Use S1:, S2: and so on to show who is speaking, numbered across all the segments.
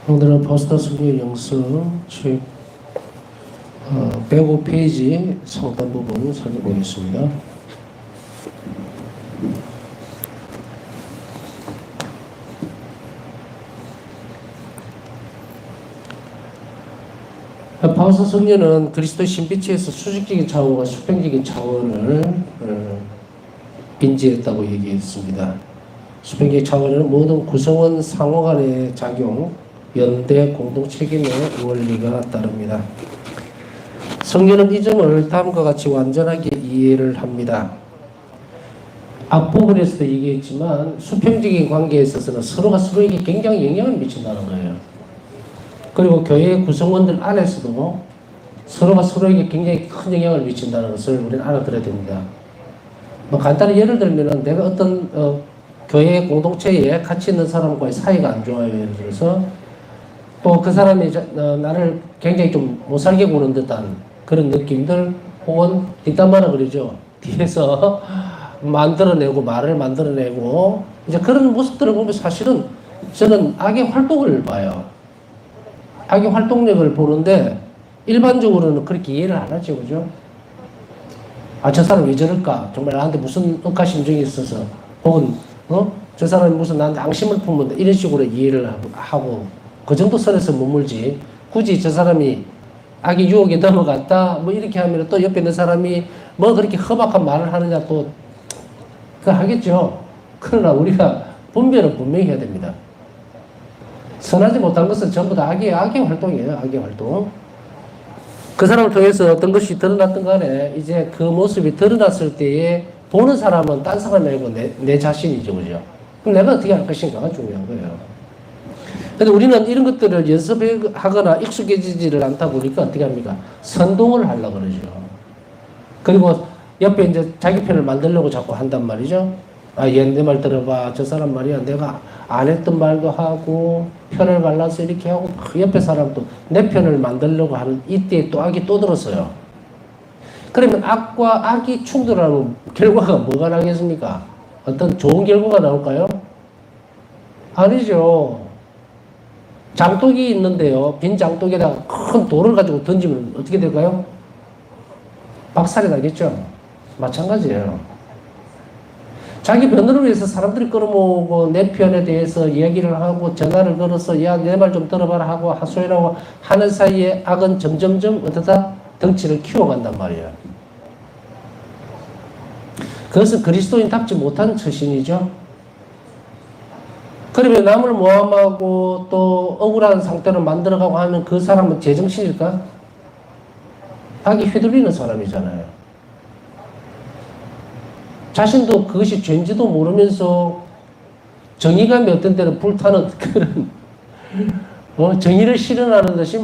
S1: 오늘은 포스터 성경 영성 책 105페이지 상단 부분 살펴보겠습니다. 파우스 성령은 그리스도의 신비체에서 수직적인 차원과 수평적인 차원을 인지했다고 얘기했습니다. 수평적인 차원은 모든 구성원 상호 간의 작용, 연대 공동 책임의 원리가 따릅니다. 성경은 이 점을 다음과 같이 완전하게 이해를 합니다. 앞부분에서도 얘기했지만 수평적인 관계에 있어서는 서로가 서로에게 굉장히 영향을 미친다는 거예요. 그리고 교회의 구성원들 안에서도 서로가 서로에게 굉장히 큰 영향을 미친다는 것을 우리는 알아들어야 됩니다. 뭐 간단히 예를 들면 내가 어떤 교회 공동체에 같이 있는 사람과의 사이가 안 좋아요. 예를 들어서 또 그 사람이 나를 굉장히 좀 못살게 구는 듯한 그런 느낌들, 혹은 뒷담 화라 그러죠. 뒤에서 만들어내고 말을 만들어내고 이제 그런 모습들을 보면 사실은 저는 악의 활동을 봐요. 악의 활동력을 보는데 일반적으로는 그렇게 이해를 안 하죠. 그죠? 아, 저 사람 왜 저럴까? 정말 나한테 무슨 억하심정이 있어서, 혹은 저 사람이 무슨 나한테 앙심을 품는다, 이런 식으로 이해를 하고 그 정도 선에서 머물지, 굳이 저 사람이 악의 유혹에 넘어갔다 뭐 이렇게 하면 또 옆에 있는 사람이 뭐 그렇게 험악한 말을 하느냐, 또 그거 하겠죠. 그러나 우리가 분별은 분명히 해야 됩니다. 선하지 못한 것은 전부 다 악의 활동이에요. 악의 활동. 그 사람을 통해서 어떤 것이 드러났던 간에 이제 그 모습이 드러났을 때에 보는 사람은 딴 사람이 아니고 내 자신이죠. 그죠? 그럼 내가 어떻게 할 것인가가 중요한 거예요. 근데 우리는 이런 것들을 연습하거나 익숙해지지를 않다 보니까 어떻게 합니까? 선동을 하려고 그러죠. 그리고 옆에 이제 자기 편을 만들려고 자꾸 한단 말이죠. 아, 얘 내 말 들어봐. 저 사람 말이야. 내가 안 했던 말도 하고, 편을 갈라서 이렇게 하고, 그 옆에 사람도 내 편을 만들려고 하는 이때 또 악이 또 들었어요. 그러면 악과 악이 충돌하면 결과가 뭐가 나겠습니까? 어떤 좋은 결과가 나올까요? 아니죠. 장독이 있는데요. 빈 장독에다가 큰 돌을 가지고 던지면 어떻게 될까요? 박살이 나겠죠. 마찬가지예요. 자기 변호를 위해서 사람들이 끌어모으고 내 편에 대해서 이야기를 하고 전화를 걸어서 야, 내 말 좀 들어봐라 하고 하소연하고 하는 사이에 악은 점점점 어떠다 덩치를 키워간단 말이에요. 그것은 그리스도인답지 못한 처신이죠. 그러면 남을 모함하고 또 억울한 상태로 만들어가고 하면 그 사람은 제정신일까? 악이 휘둘리는 사람이잖아요. 자신도 그것이 죄인지도 모르면서 정의감이 어떤 때는 불타는 그런 정의를 실현하는 듯이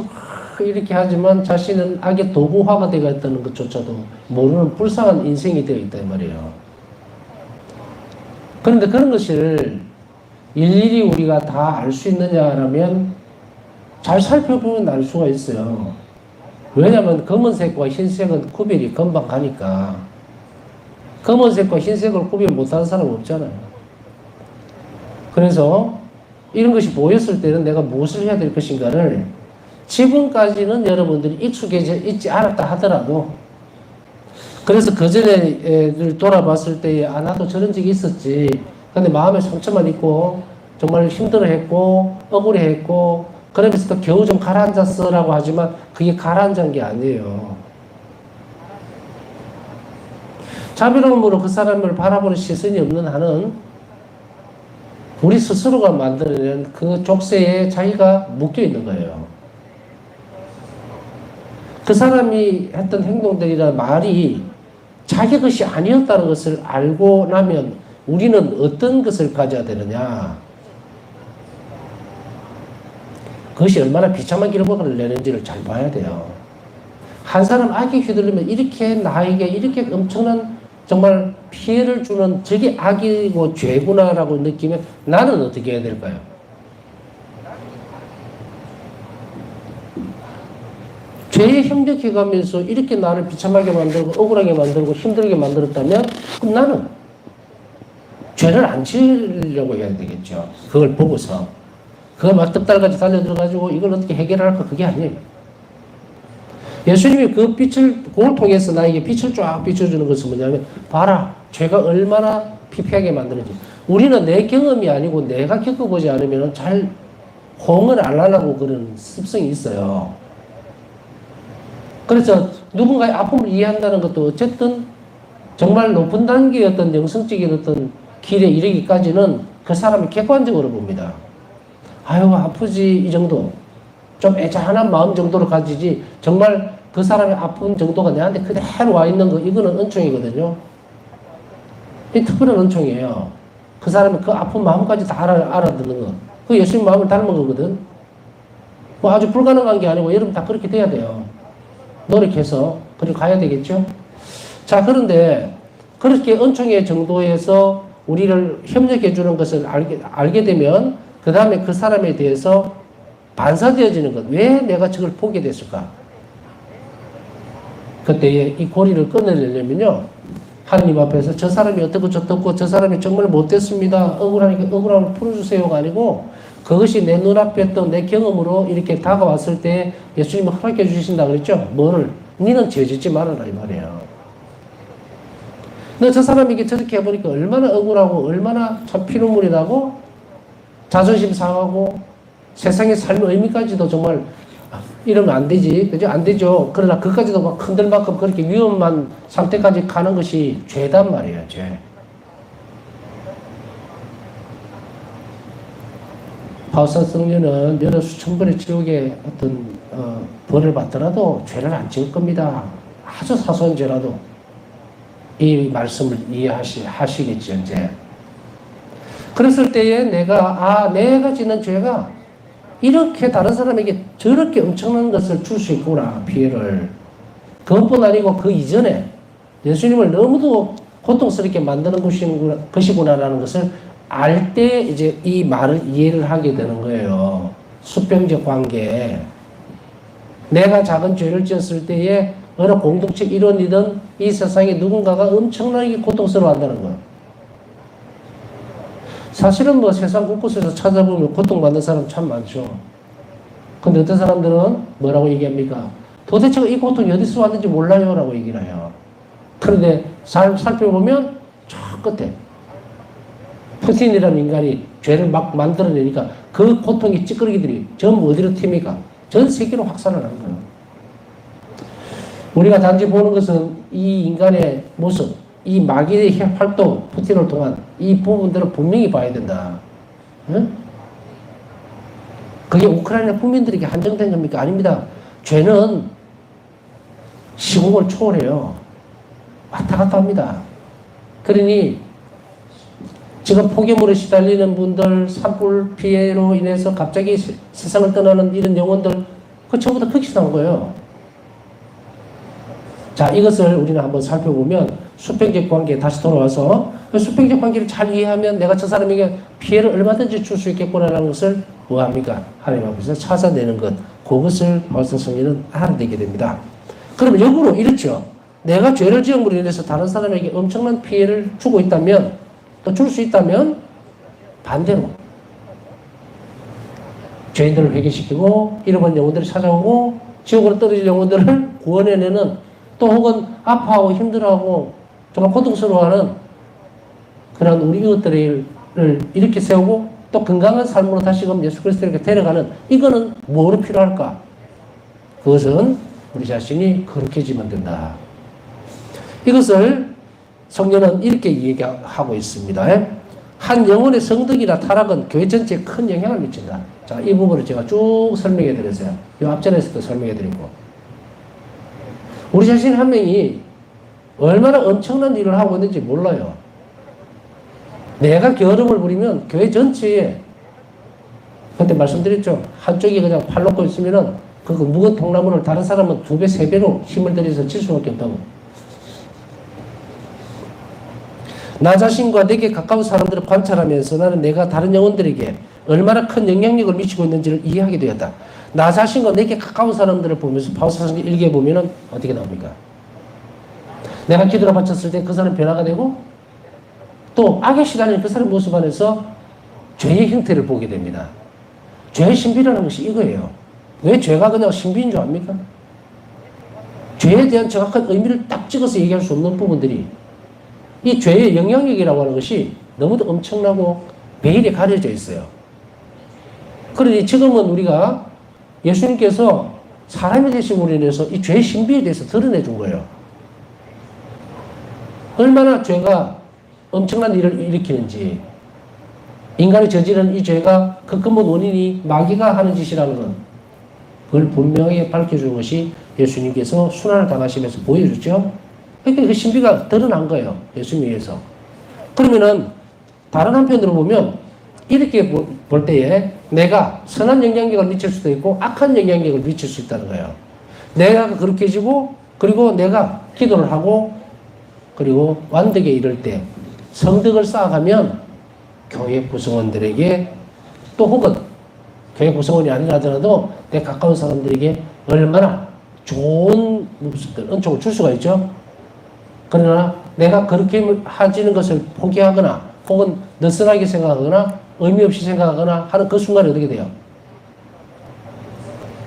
S1: 이렇게 하지만 자신은 악의 도구화가 되어 있다는 것조차도 모르는 불쌍한 인생이 되어 있단 말이에요. 그런데 그런 것을 일일이 우리가 다 알 수 있느냐라면 잘 살펴보면 알 수가 있어요. 왜냐하면 검은색과 흰색은 구별이 금방 가니까. 검은색과 흰색을 구별 못하는 사람은 없잖아요. 그래서 이런 것이 보였을 때는 내가 무엇을 해야 될 것인가를 지금까지는 여러분들이 익숙해져 있지 않았다 하더라도, 그래서 그 전에 돌아봤을 때 아, 나도 저런 적이 있었지. 근데 마음에 상처만 있고 정말 힘들어했고 억울해했고 그러면서 또 겨우 좀 가라앉았어라고 하지만 그게 가라앉은 게 아니에요. 자비로움으로 그 사람을 바라보는 시선이 없는 한은 우리 스스로가 만들어낸 그 족쇄에 자기가 묶여 있는 거예요. 그 사람이 했던 행동들이나 말이 자기 것이 아니었다는 것을 알고 나면 우리는 어떤 것을 가져야 되느냐? 그것이 얼마나 비참한 결과를 내는지를 잘 봐야 돼요. 한 사람 악에 휘둘리면 이렇게 나에게 이렇게 엄청난 정말 피해를 주는 저게 악이고 죄구나라고 느끼면 나는 어떻게 해야 될까요? 죄에 협력해가면서 이렇게 나를 비참하게 만들고 억울하게 만들고 힘들게 만들었다면 그럼 나는 죄를 안 지으려고 해야 되겠죠. 그걸 보고서. 그거 막 득달같이 달려들어가지고 이걸 어떻게 해결할까? 그게 아니에요. 예수님이 그걸 통해서 나에게 빛을 쫙 비춰주는 것은 뭐냐면, 봐라, 죄가 얼마나 피폐하게 만드는지. 우리는 내 경험이 아니고 내가 겪어보지 않으면 잘 호응을 안 하려고 그런 습성이 있어요. 그래서 누군가의 아픔을 이해한다는 것도 어쨌든 정말 높은 단계의 어떤 영성적인 어떤 길에 이르기까지는 그 사람이 객관적으로 봅니다. 아유, 아프지, 이 정도. 좀 애잔한 마음 정도로 가지지, 정말 그 사람의 아픈 정도가 내한테 그대로 와 있는 거, 이거는 은총이거든요. 이 특별한 은총이에요. 그 사람이 그 아픈 마음까지 다 알아듣는 거. 그 예수님 마음을 닮은 거거든. 뭐 아주 불가능한 게 아니고 여러분 다 그렇게 돼야 돼요. 노력해서 그리고 가야 되겠죠. 자, 그런데 그렇게 은총의 정도에서 우리를 협력해 주는 것을 알게 되면 그 다음에 그 사람에 대해서 반사되어지는 것. 왜 내가 저걸 보게 됐을까? 그때 이 고리를 끊어내려면요, 하나님 앞에서 저 사람이 어떻고 저떻고 저 사람이 정말 못됐습니다, 억울하니까 억울함을 풀어주세요가 아니고, 그것이 내 눈앞에 있던 내 경험으로 이렇게 다가왔을 때 예수님은 허락해 주신다 그랬죠. 뭐를? 니는 죄짓지 말아라, 이 말이에요. 너 저 사람에게 저렇게 해보니까 얼마나 억울하고 얼마나 참 피눈물이 나고 자존심 상하고 세상의 삶의 의미까지도 정말 이러면 안 되지, 그죠? 안 되죠. 그러나 그까지도 막 흔들 만큼 그렇게 위험한 상태까지 가는 것이 죄단 말이에요, 죄. 바우사 성녀는 여러 수천 번의 지옥의 어떤 벌을 받더라도 죄를 안 지을 겁니다. 아주 사소한 죄라도 이 말씀을 이해하시겠죠, 이제. 그랬을 때에 내가 지는 죄가 이렇게 다른 사람에게 저렇게 엄청난 것을 줄 수 있구나, 피해를. 그것뿐 아니고 그 이전에 예수님을 너무도 고통스럽게 만드는 것이구나라는 것을 알 때 이제 이 말을 이해를 하게 되는 거예요. 수평적 관계. 내가 작은 죄를 지었을 때에 어느 공동체 일원이든 이 세상에 누군가가 엄청나게 고통스러워한다는 거예요. 사실은 뭐 세상 곳곳에서 찾아보면 고통받는 사람 참 많죠. 근데 어떤 사람들은 뭐라고 얘기합니까? 도대체 이 고통이 어디서 왔는지 몰라요 라고 얘기를 해요. 그런데 살펴보면 저 끝에 푸틴이라는 인간이 죄를 막 만들어내니까 그 고통의 찌끄러기들이 전부 어디로 튑니까? 전 세계로 확산을 하는 거예요. 우리가 단지 보는 것은 이 인간의 모습, 이 마귀의 활동, 푸틴을 통한 이 부분들을 분명히 봐야 된다. 응? 그게 우크라이나 국민들에게 한정된 겁니까? 아닙니다. 죄는 시공을 초월해요. 왔다 갔다 합니다. 그러니 지금 폭염으로 시달리는 분들, 산불 피해로 인해서 갑자기 세상을 떠나는 이런 영혼들, 그 전부 다 거기서 나온 거예요. 자, 이것을 우리는 한번 살펴보면 수평적 관계에 다시 돌아와서 그 수평적 관계를 잘 이해하면 내가 저 사람에게 피해를 얼마든지 줄 수 있겠구나라는 것을 뭐합니까? 하나님 앞에서 찾아내는 것. 그것을 바울서 성령은 알아내게 됩니다. 그러면 역으로 이렇죠. 내가 죄를 지음으로 인해서 다른 사람에게 엄청난 피해를 주고 있다면, 또 줄 수 있다면 반대로 죄인들을 회개시키고 잃어버린 영혼들을 찾아오고 지옥으로 떨어질 영혼들을 구원해내는, 또 혹은 아파하고 힘들어하고 정말 고통스러워하는 그런 우리 이웃들을 이렇게 세우고 또 건강한 삶으로 다시금 예수 그리스도에게 데려가는, 이거는 뭐로 필요할까? 그것은 우리 자신이 거룩해지면 된다. 이것을 성경은 이렇게 얘기하고 있습니다. 한 영혼의 성덕이나 타락은 교회 전체에 큰 영향을 미친다. 자, 이 부분을 제가 쭉 설명해 드렸어요. 이 앞전에서도 설명해 드리고. 우리 자신 한 명이 얼마나 엄청난 일을 하고 있는지 몰라요. 내가 게으름을 부리면 교회 전체에, 그때 말씀드렸죠. 한쪽이 그냥 팔 놓고 있으면은 그 무거운 통나무를 다른 사람은 2배, 3배로 힘을 들여서 칠 수밖에 없다고. 나 자신과 내게 가까운 사람들을 관찰하면서 나는 내가 다른 영혼들에게 얼마나 큰 영향력을 미치고 있는지를 이해하게 되었다. 나 자신과 내게 가까운 사람들을 보면서 바울서 일기에 보면은 어떻게 나옵니까? 내가 기도를 바쳤을 때 그 사람 변화가 되고, 또 악에 시달리는 그 사람 모습 안에서 죄의 형태를 보게 됩니다. 죄의 신비라는 것이 이거예요. 왜 죄가 그냥 신비인 줄 압니까? 죄에 대한 정확한 의미를 딱 찍어서 얘기할 수 없는 부분들이 이 죄의 영향력이라고 하는 것이 너무도 엄청나고 베일에 가려져 있어요. 그러니 지금은 우리가 예수님께서 사람이 되심으로 인해서 이 죄의 신비에 대해서 드러내 준 거예요. 얼마나 죄가 엄청난 일을 일으키는지, 인간이 저지른 이 죄가 그 근본 원인이 마귀가 하는 짓이라는 건 그걸 분명하게 밝혀준 것이 예수님께서 순환을 당하시면서 보여줬죠. 그러니까 그 신비가 드러난 거예요. 예수님 위해서. 그러면은 다른 한편으로 보면 이렇게 볼 때에 내가 선한 영향력을 미칠 수도 있고 악한 영향력을 미칠 수 있다는 거예요. 내가 그렇게 해지고 그리고 내가 기도를 하고 그리고 완덕에 이를 때 성덕을 쌓아가면 교회 구성원들에게 또 혹은 교회 구성원이 아니라 하더라도 내 가까운 사람들에게 얼마나 좋은 모습들, 은총을 줄 수가 있죠. 그러나 내가 그렇게 하지는 것을 포기하거나 혹은 느슨하게 생각하거나 의미 없이 생각하거나 하는 그 순간에 어떻게 돼요?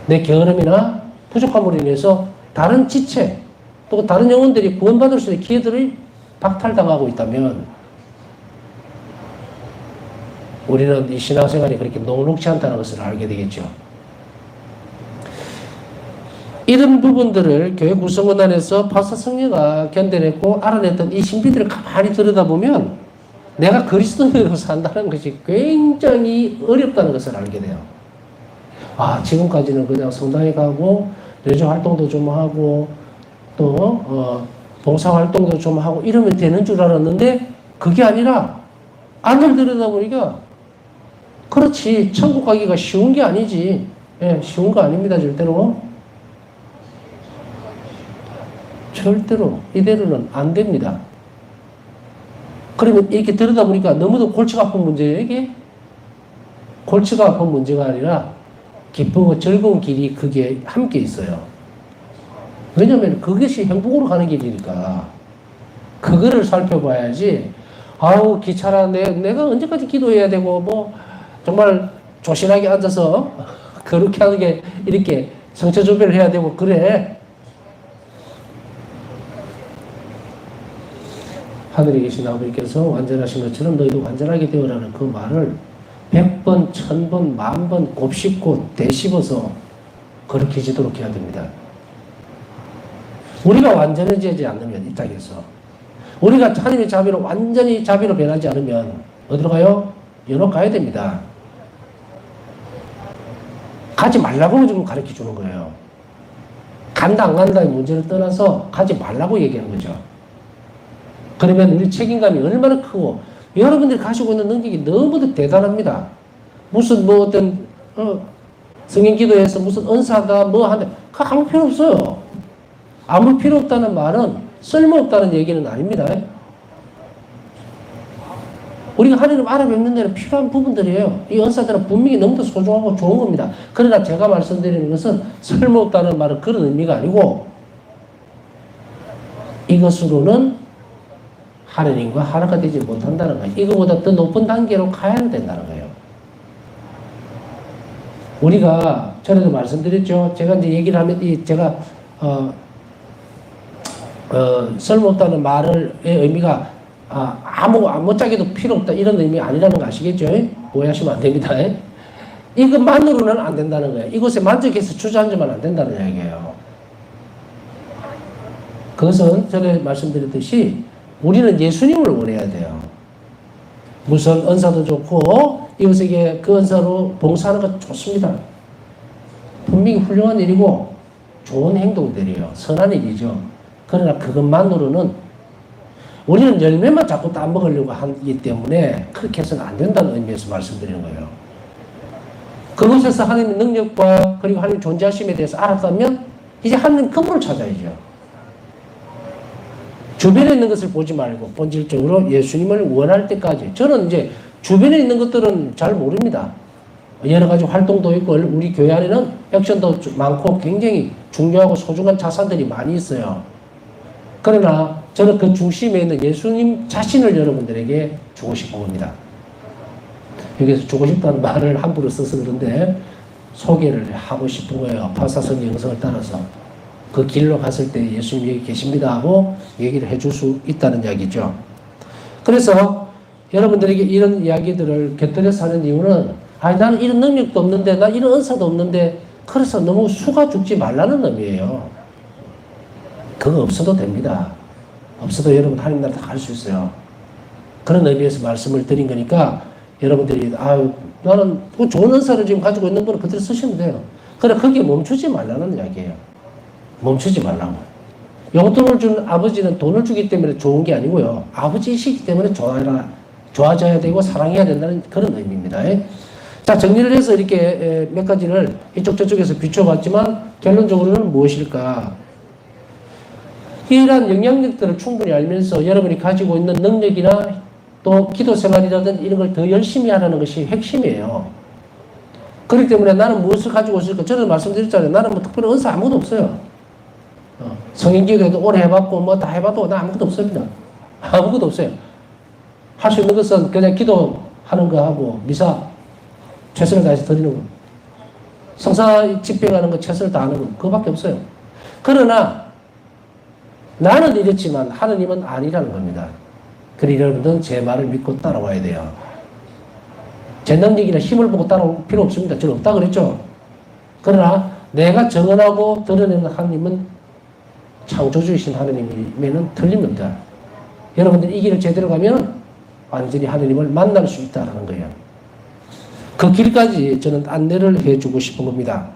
S1: 내 게으름이나 부족함으로 인해서 다른 지체 또 다른 영혼들이 구원받을 수 있는 기회들을 박탈당하고 있다면 우리는 이 신앙생활이 그렇게 녹록지 않다는 것을 알게 되겠죠. 이런 부분들을 교회 구성원 안에서 파사 성녀가 견뎌냈고 알아냈던 이 신비들을 가만히 들여다보면 내가 그리스도인으로 산다는 것이 굉장히 어렵다는 것을 알게 돼요. 아, 지금까지는 그냥 성당에 가고 레저 활동도 좀 하고 또 봉사 활동도 좀 하고 이러면 되는 줄 알았는데 그게 아니라 안을 들여다보니까 그렇지, 천국 가기가 쉬운 게 아니지. 예, 쉬운 거 아닙니다, 절대로. 절대로 이대로는 안 됩니다. 그러면 이렇게 들여다보니까 너무도 골치가 아픈 문제예요, 이게. 골치가 아픈 문제가 아니라 기쁘고 즐거운 길이 그게 함께 있어요. 왜냐하면 그것이 행복으로 가는 길이니까. 그거를 살펴봐야지. 아우, 귀찮아. 내가 언제까지 기도해야 되고, 뭐, 정말 조신하게 앉아서 그렇게 하는 게 이렇게 성처조배를 해야 되고, 그래. 하늘에 계신 아버지께서 완전하신 것처럼 너희도 완전하게 되어라는 그 말을 100번, 1000번, 10,000번 곱씹고 되씹어서 그렇게 지도록 해야 됩니다. 우리가 완전해지지 않으면 이 땅에서 우리가 하나님의 자비로 완전히 자비로 변하지 않으면 어디로 가요? 연옥 가야 됩니다. 가지 말라고 지금 가르쳐 주는 거예요. 간다 안 간다의 문제를 떠나서 가지 말라고 얘기하는 거죠. 그러면 우리 책임감이 얼마나 크고 여러분들이 가지고 있는 능력이 너무도 대단합니다. 무슨 뭐 어떤 성인기도에서 무슨 은사가 뭐 한다 그거 아무 필요 없어요. 아무 필요 없다는 말은 쓸모없다는 얘기는 아닙니다. 우리가 하나님 알아뵙는 데는 필요한 부분들이에요. 이 은사들은 분명히 너무도 소중하고 좋은 겁니다. 그러나 제가 말씀드리는 것은 쓸모없다는 말은 그런 의미가 아니고 이것으로는 하나님과 하나가 되지 못한다는 거예요. 이거보다 더 높은 단계로 가야 된다는 거예요. 우리가 전에도 말씀드렸죠. 제가 이제 얘기를 하면 제가 쓸모없다는 말의 의미가 아무짝에도 필요 없다 이런 의미 아니라는 거 아시겠죠? 오해하시면 안 됩니다. 이것만으로는 안 된다는 거예요. 이것에 만족해서 주저앉으면 안 된다는 얘기예요. 그것은 전에 말씀드렸듯이 우리는 예수님을 원해야 돼요. 무슨 은사도 좋고 이웃에게 그 은사로 봉사하는 것 좋습니다. 분명히 훌륭한 일이고 좋은 행동들이에요. 선한 일이죠. 그러나 그것만으로는 우리는 열매만 자꾸 따먹으려고 하기 때문에 그렇게 해서는 안 된다는 의미에서 말씀드리는 거예요. 그곳에서 하나님의 능력과 그리고 하나님의 존재하심에 대해서 알았다면 이제 하나님 근본을 찾아야죠. 주변에 있는 것을 보지 말고 본질적으로 예수님을 원할 때까지. 저는 이제 주변에 있는 것들은 잘 모릅니다. 여러 가지 활동도 있고 우리 교회 안에는 액션도 많고 굉장히 중요하고 소중한 자산들이 많이 있어요. 그러나 저는 그 중심에 있는 예수님 자신을 여러분들에게 주고 싶은 겁니다. 여기서 주고 싶다는 말을 함부로 써서 그런데 소개를 하고 싶은 거예요. 파사성 영성을 따라서. 그 길로 갔을 때 예수님 여기 계십니다 하고 얘기를 해줄 수 있다는 이야기죠. 그래서 여러분들에게 이런 이야기들을 곁들여서 하는 이유는 나는 이런 능력도 없는데 나 이런 은사도 없는데 그래서 너무 수가 죽지 말라는 의미예요. 그거 없어도 됩니다. 없어도 여러분 하나님 나라 다 갈 수 있어요. 그런 의미에서 말씀을 드린 거니까 여러분들이 나는 그 좋은 은사를 지금 가지고 있는 거를 그대로 쓰시면 돼요. 그래 거기에 멈추지 말라는 이야기예요. 멈추지 말라고. 용돈을 준 아버지는 돈을 주기 때문에 좋은 게 아니고요. 아버지이시기 때문에 좋아져야 되고 사랑해야 된다는 그런 의미입니다. 자, 정리를 해서 이렇게 몇 가지를 이쪽 저쪽에서 비춰봤지만 결론적으로는 무엇일까? 이러한 영향력들을 충분히 알면서 여러분이 가지고 있는 능력이나 또 기도 생활이라든지 이런 걸 더 열심히 하라는 것이 핵심이에요. 그렇기 때문에 나는 무엇을 가지고 있을까? 저는 말씀드렸잖아요. 나는 뭐 특별히 은사 아무것도 없어요. 성인기도에도 오래 해봤고 뭐 다 해봐도 나 아무것도 없습니다. 아무것도 없어요. 할 수 있는 것은 그냥 기도하는 거 하고 미사 최선을 다해서 드리는 거. 성사 집행하는 거 최선을 다하는 거. 그거밖에 없어요. 그러나 나는 이랬지만 하느님은 아니라는 겁니다. 그러니 여러분들은 제 말을 믿고 따라와야 돼요. 제 능력이나 힘을 보고 따라올 필요 없습니다. 저는 없다 그랬죠. 그러나 내가 정언하고 드러내는 하느님은 창조주이신 하느님이면 틀림없다. 여러분들이 이 길을 제대로 가면 완전히 하느님을 만날 수 있다는 거예요. 그 길까지 저는 안내를 해주고 싶은 겁니다.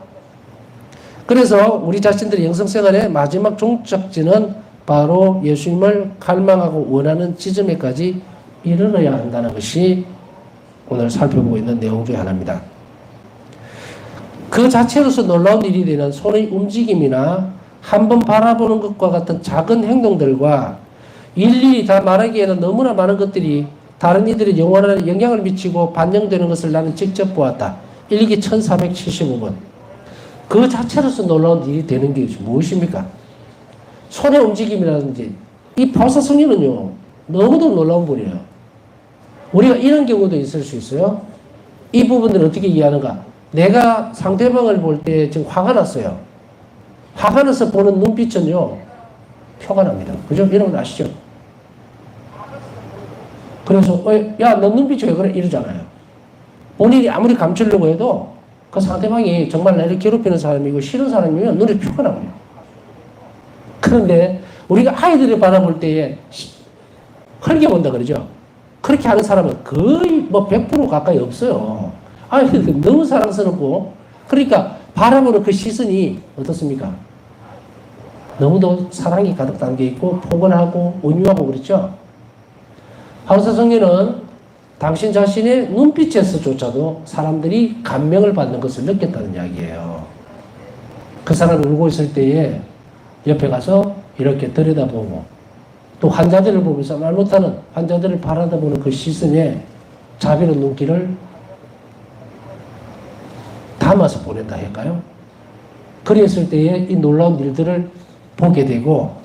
S1: 그래서 우리 자신들의 영성생활의 마지막 종착지는 바로 예수님을 갈망하고 원하는 지점에까지 이르러야 한다는 것이 오늘 살펴보고 있는 내용 중 하나입니다. 그 자체로서 놀라운 일이 되는 손의 움직임이나 한번 바라보는 것과 같은 작은 행동들과 일일이 다 말하기에는 너무나 많은 것들이 다른 이들의 영혼에 영향을 미치고 반영되는 것을 나는 직접 보았다. 일기 1475번. 그 자체로서 놀라운 일이 되는 게 무엇입니까? 손의 움직임이라든지 이 파사성리는요 너무도 놀라운 분이에요. 우리가 이런 경우도 있을 수 있어요. 이 부분들을 어떻게 이해하는가? 내가 상대방을 볼 때 지금 화가 났어요. 화가 나서 보는 눈빛은요 표가 납니다. 그죠? 여러분 아시죠? 그래서 야 너 눈빛이 왜 그래? 이러잖아요. 본인이 아무리 감추려고 해도 그 상대방이 정말 나를 괴롭히는 사람이고 싫은 사람이면 눈에 표가 나와요. 그런데 우리가 아이들을 바라볼 때에 헐게 본다 그러죠. 그렇게 하는 사람은 거의 뭐 100% 가까이 없어요. 아이들 너무 사랑스럽고 그러니까 바라보는 그 시선이 어떻습니까? 너무도 사랑이 가득 담겨 있고 포근하고 온유하고 그렇죠. 황사성녀는 당신 자신의 눈빛에서조차도 사람들이 감명을 받는 것을 느꼈다는 이야기예요. 그 사람이 울고 있을 때에 옆에 가서 이렇게 들여다보고 또 환자들을 보면서 말 못하는 환자들을 바라다보는 그 시선에 자비로운 눈길을 담아서 보낸다 할까요? 그랬을 때에 이 놀라운 일들을 보게 되고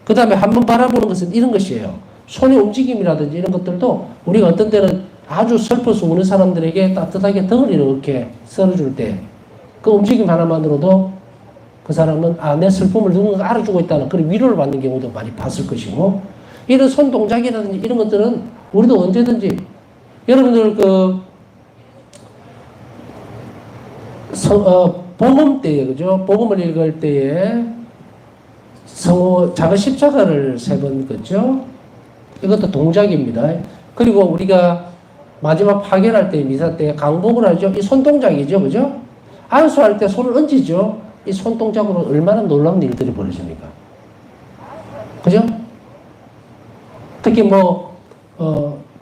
S1: 그 다음에 한번 바라보는 것은 이런 것이에요. 손의 움직임이라든지 이런 것들도 우리가 어떤 때는 아주 슬퍼서 우는 사람들에게 따뜻하게 등을 이렇게 썰어줄 때 그 움직임 하나만으로도 그 사람은 내 슬픔을 누군가 알아주고 있다는 그런 위로를 받는 경우도 많이 봤을 것이고 이런 손 동작이라든지 이런 것들은 우리도 언제든지 여러분들 복음 때에 그죠? 복음을 읽을 때에 성호 작은 십자가를 3번 긋죠? 이것도 동작입니다. 그리고 우리가 마지막 파견할 때 미사 때 강복을 하죠. 이 손동작이죠. 그죠? 안수할 때 손을 얹이죠. 이 손동작으로 얼마나 놀라운 일들이 벌어집니까? 그죠? 특히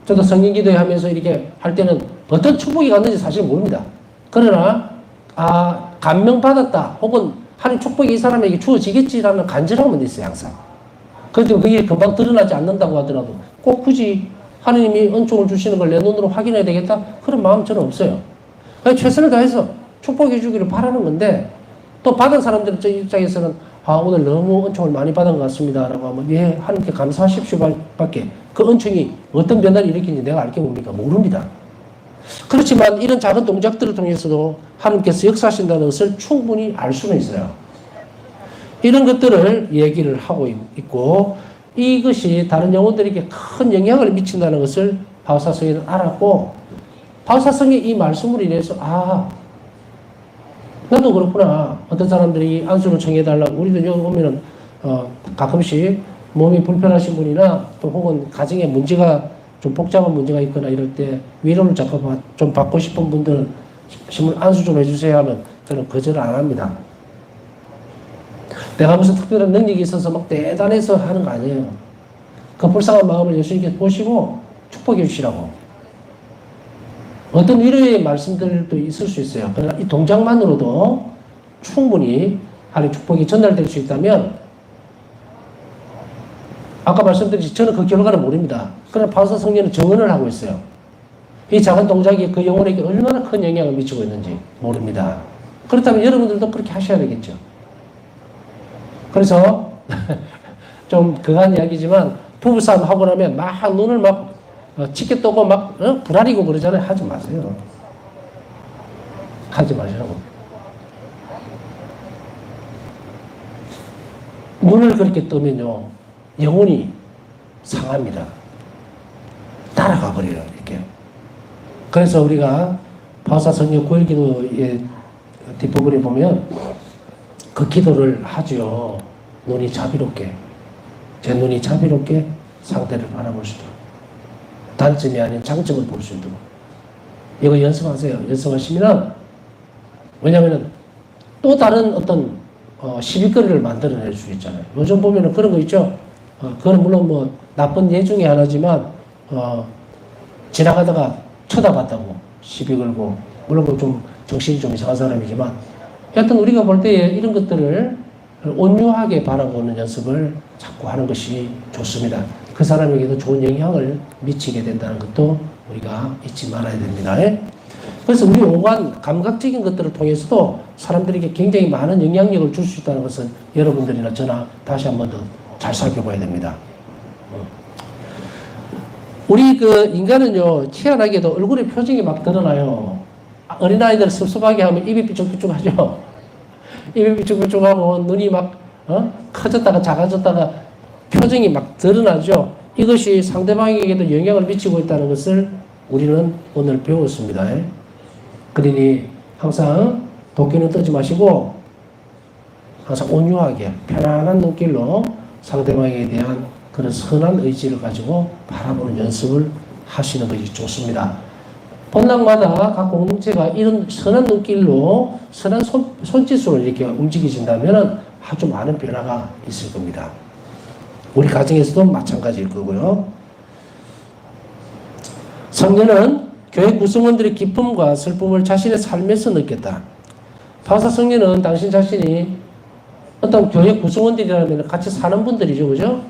S1: 저도 성경기도회 하면서 이렇게 할 때는 어떤 축복이 갔는지 사실 모릅니다. 그러나, 감명받았다. 혹은 하나님 축복이 이 사람에게 주어지겠지라는 간절함은 있어요, 항상. 그래도 그게 금방 드러나지 않는다고 하더라도 꼭 굳이 하나님이 은총을 주시는 걸 내 눈으로 확인해야 되겠다? 그런 마음 저는 없어요. 최선을 다해서 축복해 주기를 바라는 건데 또 받은 사람들 입장에서는 오늘 너무 은총을 많이 받은 것 같습니다. 라고 하면 예, 하나님께 감사하십시오 밖에 그 은총이 어떤 변화를 일으키는지 내가 알게 뭡니까? 모릅니다. 그렇지만 이런 작은 동작들을 통해서도 하나님께서 역사하신다는 것을 충분히 알 수는 있어요. 이런 것들을 얘기를 하고 있고 이것이 다른 영혼들에게 큰 영향을 미친다는 것을 바울사성에는 알았고 바울사성의 이 말씀으로 인해서 나도 그렇구나. 어떤 사람들이 안수를 청해달라고 우리도 여기 오면은 가끔씩 몸이 불편하신 분이나 또 혹은 가정에 문제가 좀 복잡한 문제가 있거나 이럴 때 위로를 잠깐 좀 받고 싶은 분들은 안수 좀 해주세요 하면 저는 거절을 안 합니다. 내가 무슨 특별한 능력이 있어서 막 대단해서 하는 거 아니에요. 그 불쌍한 마음을 예수님께서 보시고 축복해 주시라고. 어떤 위로의 말씀들도 있을 수 있어요. 그러나 이 동작만으로도 충분히 하나님의 축복이 전달될 수 있다면 아까 말씀드렸듯이 저는 그 결과를 모릅니다. 그러나 바울사 성령은 증언을 하고 있어요. 이 작은 동작이 그 영혼에게 얼마나 큰 영향을 미치고 있는지 모릅니다. 그렇다면 여러분들도 그렇게 하셔야 되겠죠. 그래서 좀 그간 이야기지만 부부싸움 하고 나면 막 눈을 막 치게 떠고 막 불알이고 그러잖아요. 하지 마세요. 하지 마시라고. 눈을 그렇게 뜨면요 영혼이 상합니다. 따라가 버려요. 이렇게. 그래서 우리가 바울사 성령 9일 기도의 뒷부분에 보면 그 기도를 하죠. 눈이 자비롭게, 제 눈이 자비롭게 상대를 바라볼 수 있도록, 단점이 아닌 장점을 볼 수 있도록. 이거 연습하세요. 연습하시면, 왜냐면은 또 다른 어떤 시비거리를 만들어낼 수 있잖아요. 요즘 보면은 그런 거 있죠. 그건 물론 뭐 나쁜 예 중에 하나지만 지나가다가 쳐다봤다고 시비 걸고, 물론 좀 정신이 좀 이상한 사람이지만 여하튼 우리가 볼 때에 이런 것들을 온유하게 바라보는 연습을 자꾸 하는 것이 좋습니다. 그 사람에게도 좋은 영향을 미치게 된다는 것도 우리가 잊지 말아야 됩니다. 그래서 우리 오감, 감각적인 것들을 통해서도 사람들에게 굉장히 많은 영향력을 줄 수 있다는 것은 여러분들이나 저나 다시 한 번 더 잘 살펴봐야 됩니다. 우리 그 인간은요, 희한하게도 얼굴에 표정이 막 드러나요. 어린아이들 섭섭하게 하면 입이 삐쭉삐쭉 하죠. 입이 삐쭉삐쭉하고 눈이 막 커졌다가 작아졌다가 표정이 막 드러나죠. 이것이 상대방에게도 영향을 미치고 있다는 것을 우리는 오늘 배웠습니다. 그러니 항상 도끼는 뜨지 마시고 항상 온유하게 편안한 눈길로 상대방에 대한 그런 선한 의지를 가지고 바라보는 연습을 하시는 것이 좋습니다. 본당마다 각 공동체가 이런 선한 눈길로 선한 손짓으로 이렇게 움직이신다면 아주 많은 변화가 있을 겁니다. 우리 가정에서도 마찬가지일 거고요. 성녀는 교회 구성원들의 기쁨과 슬픔을 자신의 삶에서 느꼈다. 바울사 성녀는 당신 자신이 어떤 교회 구성원들이라면 같이 사는 분들이죠, 그죠?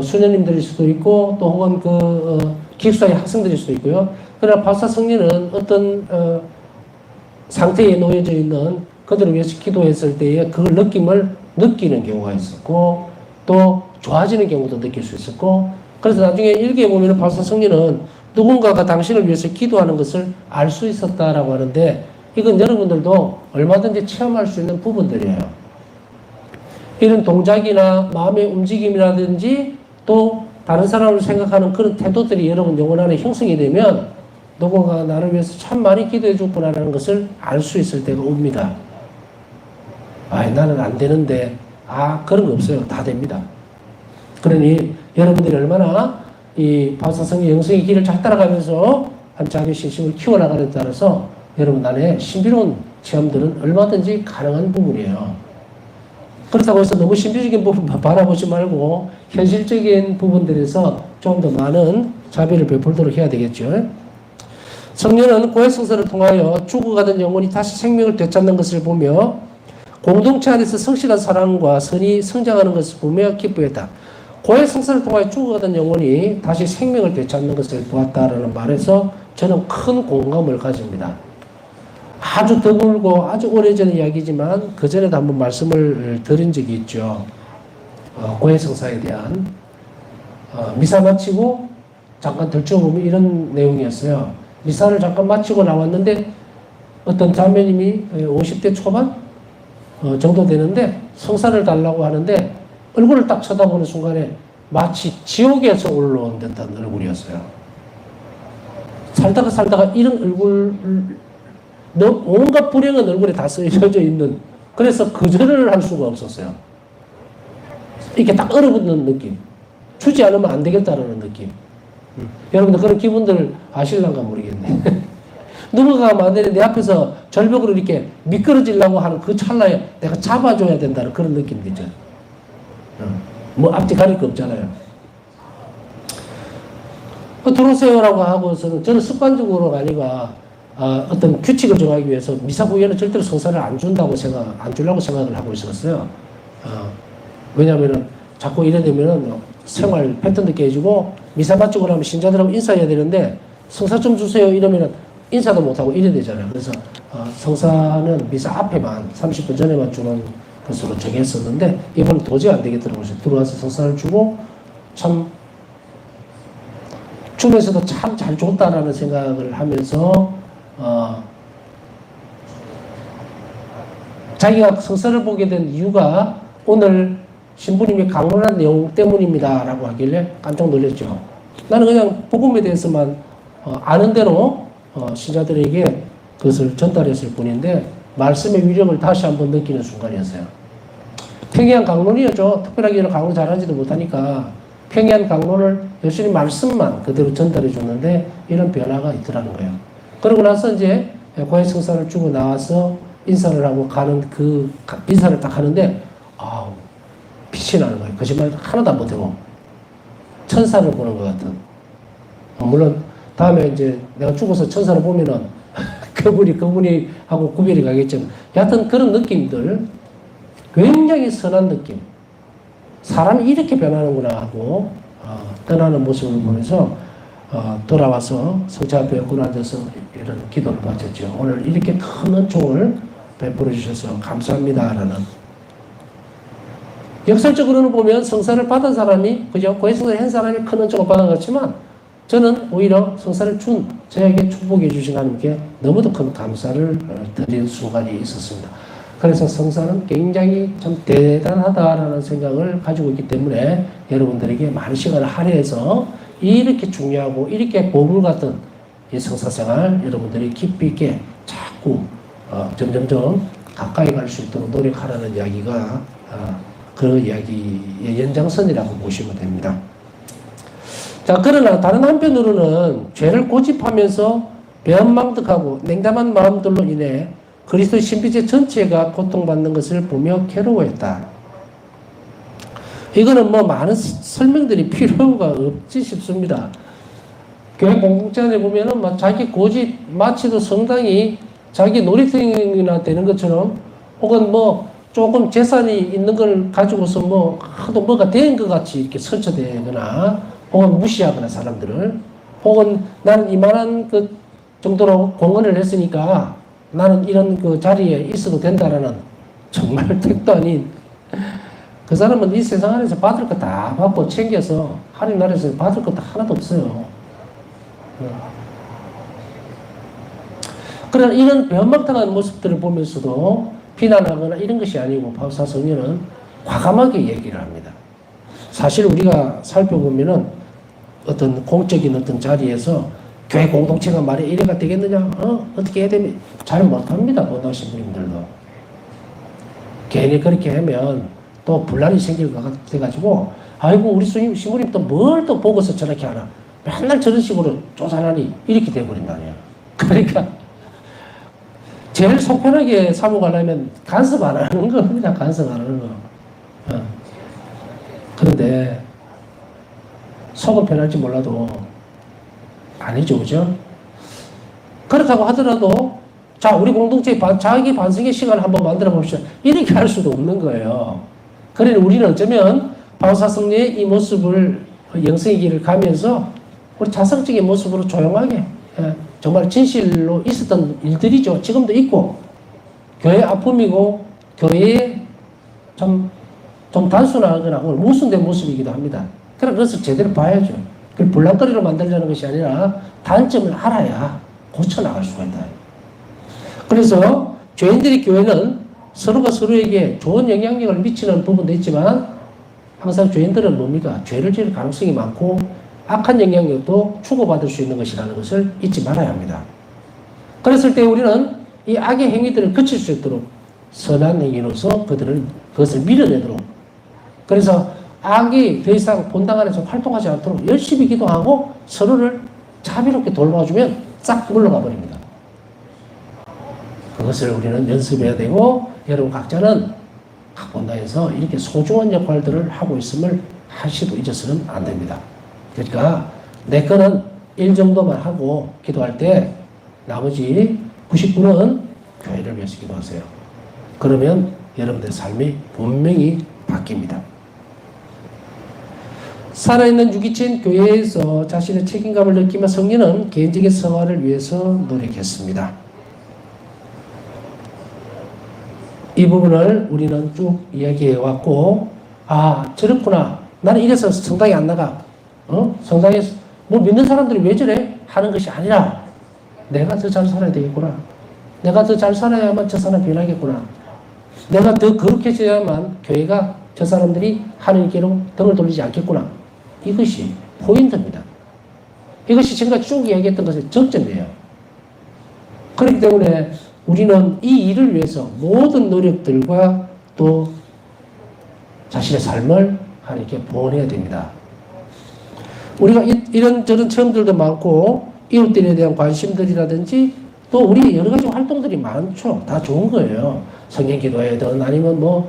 S1: 수녀님들일 수도 있고 또 혹은 기숙사의 학생들일 수도 있고요. 그러나 바울사 성녀는 어떤 상태에 놓여져 있는 그들을 위해서 기도했을 때에 그 느낌을 느끼는 경우가 있었고 또 좋아지는 경우도 느낄 수 있었고, 그래서 나중에 일기에 보면 바울사 성녀는 누군가가 당신을 위해서 기도하는 것을 알 수 있었다라고 하는데 이건 여러분들도 얼마든지 체험할 수 있는 부분들이에요. 이런 동작이나 마음의 움직임이라든지 또 다른 사람을 생각하는 그런 태도들이 여러분 영혼 안에 형성이 되면 누군가가 나를 위해서 참 많이 기도해 줬구나라는 것을 알 수 있을 때가 옵니다. 나는 안 되는데 그런 거 없어요. 다 됩니다. 그러니 여러분들이 얼마나 이 바울사성의 영성의 길을 잘 따라가면서 한 자기 신심을 키워나가는 데 따라서 여러분 안에 신비로운 체험들은 얼마든지 가능한 부분이에요. 그렇다고 해서 너무 신비적인 부분 바라보지 말고 현실적인 부분들에서 좀 더 많은 자비를 베풀도록 해야 되겠죠. 성녀는 고해성사를 통하여 죽어가던 영혼이 다시 생명을 되찾는 것을 보며 공동체 안에서 성실한 사랑과 선이 성장하는 것을 보며 기뻐했다. 고해성사를 통하여 죽어가던 영혼이 다시 생명을 되찾는 것을 보았다라는 말에서 저는 큰 공감을 가집니다. 아주 드물고 아주 오래전 이야기지만 그 전에도 한번 말씀을 드린 적이 있죠. 고해성사에 대한 미사 마치고 잠깐 들춰보면 이런 내용이었어요. 미사를 잠깐 마치고 나왔는데 어떤 자매님이 50대 초반 정도 되는데 성사를 달라고 하는데 얼굴을 딱 쳐다보는 순간에 마치 지옥에서 올라온 듯한 얼굴이었어요. 살다가 이런 얼굴, 온갖 불행한 얼굴에 다 쓰여져 있는, 그래서 거절을 할 수가 없었어요. 이렇게 딱 얼어붙는 느낌. 주지 않으면 안 되겠다는 느낌. 여러분들 그런 기분들 아실란가 모르겠네. 누군가가 만약에 내 앞에서 절벽으로 이렇게 미끄러지려고 하는 그 찰나에 내가 잡아줘야 된다는 그런 느낌이죠. 뭐 앞뒤 가릴 거 없잖아요. 들어오세요라고 하고서는 저는 습관적으로가 아니라 어떤 규칙을 정하기 위해서 미사부위에는 절대로 성사를 안 주려고 생각을 하고 있었어요. 왜냐하면은 자꾸 이래 되면은 생활 패턴도 깨지고 미사 마치고 나면 신자들하고 인사해야 되는데 성사 좀 주세요 이러면은 인사도 못하고 이래 되잖아요. 그래서 성사는 미사 앞에만 30분 전에만 주는 것으로 정했었는데 이번엔 도저히 안 되겠더라고요. 들어와서 성사를 주고 참 주면서도 참 잘 줬다라는 생각을 하면서 자기가 성사를 보게 된 이유가 오늘 신부님이 강론한 내용 때문입니다 라고 하길래 깜짝 놀랐죠. 나는 그냥 복음에 대해서만 아는 대로 신자들에게 그것을 전달했을 뿐인데 말씀의 위력을 다시 한번 느끼는 순간이었어요. 평이한 강론이었죠. 특별하게 이런 강론 잘하지도 못하니까 평이한 강론을 열심히 말씀만 그대로 전달해 줬는데 이런 변화가 있더라는 거예요. 그러고 나서 이제 고해 성사를 주고 나와서 인사를 하고 가는 그 인사를 딱 하는데 빛이 나는 거예요. 거짓말 하나도 안 못하고 천사를 보는 것 같은. 물론 다음에 이제 내가 죽어서 천사를 보면은 그분이 하고 구별이 가겠지만 여하튼 그런 느낌들, 굉장히 선한 느낌, 사람이 이렇게 변하는구나 하고 떠나는 모습을 보면서 돌아와서 성체 앞에 꿇어 앉아서 이런 기도를 바쳤죠. 오늘 이렇게 큰 은총을 베풀어 주셔서 감사합니다라는. 역설적으로는 보면 성사를 받은 사람이, 그죠? 고해성사를 한 사람이 큰 은총을 받아갔지만 저는 오히려 성사를 준 저에게 축복해 주신 하나님께 너무도 큰 감사를 드리는 순간이 있었습니다. 그래서 성사는 굉장히 참 대단하다라는 생각을 가지고 있기 때문에 여러분들에게 많은 시간을 할애해서 이렇게 중요하고 이렇게 보물 같은 이 성사생활 여러분들이 깊이 있게 자꾸 점점점 가까이 갈 수 있도록 노력하라는 이야기가 그 이야기의 연장선이라고 보시면 됩니다. 자, 그러나 다른 한편으로는 죄를 고집하면서 배은망덕하고 냉담한 마음들로 인해 그리스도의 신비제 전체가 고통받는 것을 보며 괴로워했다. 이거는 뭐 많은 설명들이 필요가 없지 싶습니다. 교회 공동체 안에 보면은 막 자기 고집 마치도 상당히 자기 놀이터이나 되는 것처럼 혹은 뭐 조금 재산이 있는 걸 가지고서 뭐 하도 뭐가 된 것 같이 이렇게 설치되거나 혹은 무시하거나 사람들을, 혹은 나는 이만한 그 정도로 공헌을 했으니까 나는 이런 그 자리에 있어도 된다라는 정말 택도 아닌, 그 사람은 이 세상 안에서 받을 거 다 받고 챙겨서 하나님 나라에서 받을 것도 하나도 없어요. 그러나 이런 변막당한 모습들을 보면서도 비난하거나 이런 것이 아니고 바울사 성령은 과감하게 얘기를 합니다. 사실 우리가 살펴보면은 어떤 공적인 어떤 자리에서 교회 공동체가 말해 이래가 되겠느냐? 어떻게 해야 되면 잘 못합니다. 못하신 분들도. 괜히 그렇게 하면 또 분란이 생길 것 같아가지고 아이고 우리 신부님 또 뭘 또 보고서 저렇게 하나? 맨날 저런 식으로 쫓아나니 이렇게 돼버린다네요. 그러니까 제일 속편하게 사모가려면 간섭 안 하는 겁니다. 간섭 안 하는 거. 그런데 속은 편할지 몰라도 아니죠, 그죠? 그렇다고 하더라도 자, 우리 공동체 자기 반성의 시간을 한번 만들어 봅시다. 이렇게 할 수도 없는 거예요. 그러니 우리는 어쩌면 바울사 성령의 이 모습을 영성의 길을 가면서 우리 자성적인 모습으로 조용하게 정말 진실로 있었던 일들이죠. 지금도 있고 교회 아픔이고 교회에 좀 단순하거나 모순된 모습이기도 합니다. 그래서 제대로 봐야죠. 그걸 불랑거리로 만들려는 것이 아니라 단점을 알아야 고쳐나갈 수가 있다. 그래서 교인들의 교회는 서로가 서로에게 좋은 영향력을 미치는 부분도 있지만 항상 교인들은 뭡니까? 죄를 지을 가능성이 많고 악한 영향력도 주고받을 수 있는 것이라는 것을 잊지 말아야 합니다. 그랬을 때 우리는 이 악의 행위들을 그칠 수 있도록 선한 행위로서 그것을 밀어내도록, 그래서 악이 더 이상 본당 안에서 활동하지 않도록 열심히 기도하고 서로를 자비롭게 돌봐주면 싹 물러가 버립니다. 그것을 우리는 연습해야 되고, 여러분 각자는 각 본당에서 이렇게 소중한 역할들을 하고 있음을 한시도 잊어서는 안 됩니다. 그러니까 내 거는 1 정도만 하고 기도할 때 나머지 99는 교회를 위해서 기도하세요. 그러면 여러분들의 삶이 분명히 바뀝니다. 살아있는 유기체인 교회에서 자신의 책임감을 느끼며 성령은 개인적인 성화를 위해서 노력했습니다. 이 부분을 우리는 쭉 이야기해왔고, 아, 저렇구나. 나는 이래서 성당에 안 나가. 성당에서 뭐 믿는 사람들이 왜 저래? 하는 것이 아니라 내가 더 잘 살아야 되겠구나. 내가 더 잘 살아야만 저 사람 변하겠구나. 내가 더 거룩해져야만 교회가 저 사람들이 하나님께로 등을 돌리지 않겠구나. 이것이 포인트입니다. 이것이 제가 쭉 이야기했던 것의 정점이에요. 그렇기 때문에 우리는 이 일을 위해서 모든 노력들과 또 자신의 삶을 하나님께 봉헌해야 됩니다. 우리가 이런저런 체험들도 많고 이웃들에 대한 관심들이라든지 또 우리 여러 가지 활동들이 많죠. 다 좋은 거예요. 성경 기도회든 아니면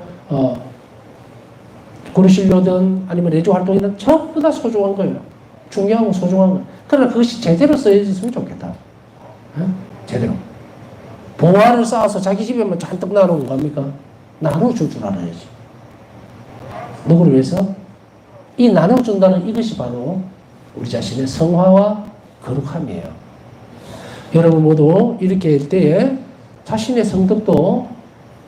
S1: 구루실로든 아니면 레조 활동이든 전부 다 소중한 거예요. 중요하고 소중한 거예요. 그러나 그것이 제대로 쓰여졌으면 좋겠다. 제대로. 봉화를 쌓아서 자기 집에만 잔뜩 나누는 겁니까? 나눠줄 줄 알아야지. 누구를 위해서? 이 나눠준다는 이것이 바로 우리 자신의 성화와 거룩함이에요. 여러분 모두 이렇게 할 때에 자신의 성덕도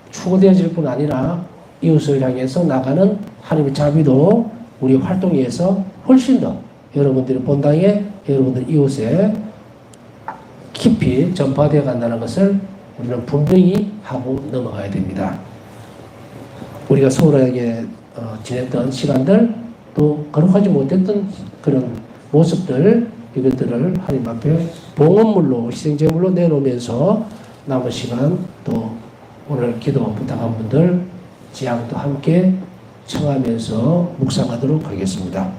S1: 추구되어질 뿐 아니라 이웃을 향해서 나가는 하나님의 자비도 우리 활동에 의해서 훨씬 더 여러분들의 본당에, 여러분들 이웃에 깊이 전파되어 간다는 것을 우리는 분명히 하고 넘어가야 됩니다. 우리가 소홀하게 지냈던 시간들, 또 거룩하지 못했던 그런 모습들, 이것들을 하나님 앞에 봉헌물로, 희생제물로 내놓으면서 남은 시간 또 오늘 기도 부탁한 분들 지향도 함께 청하면서 묵상하도록 하겠습니다.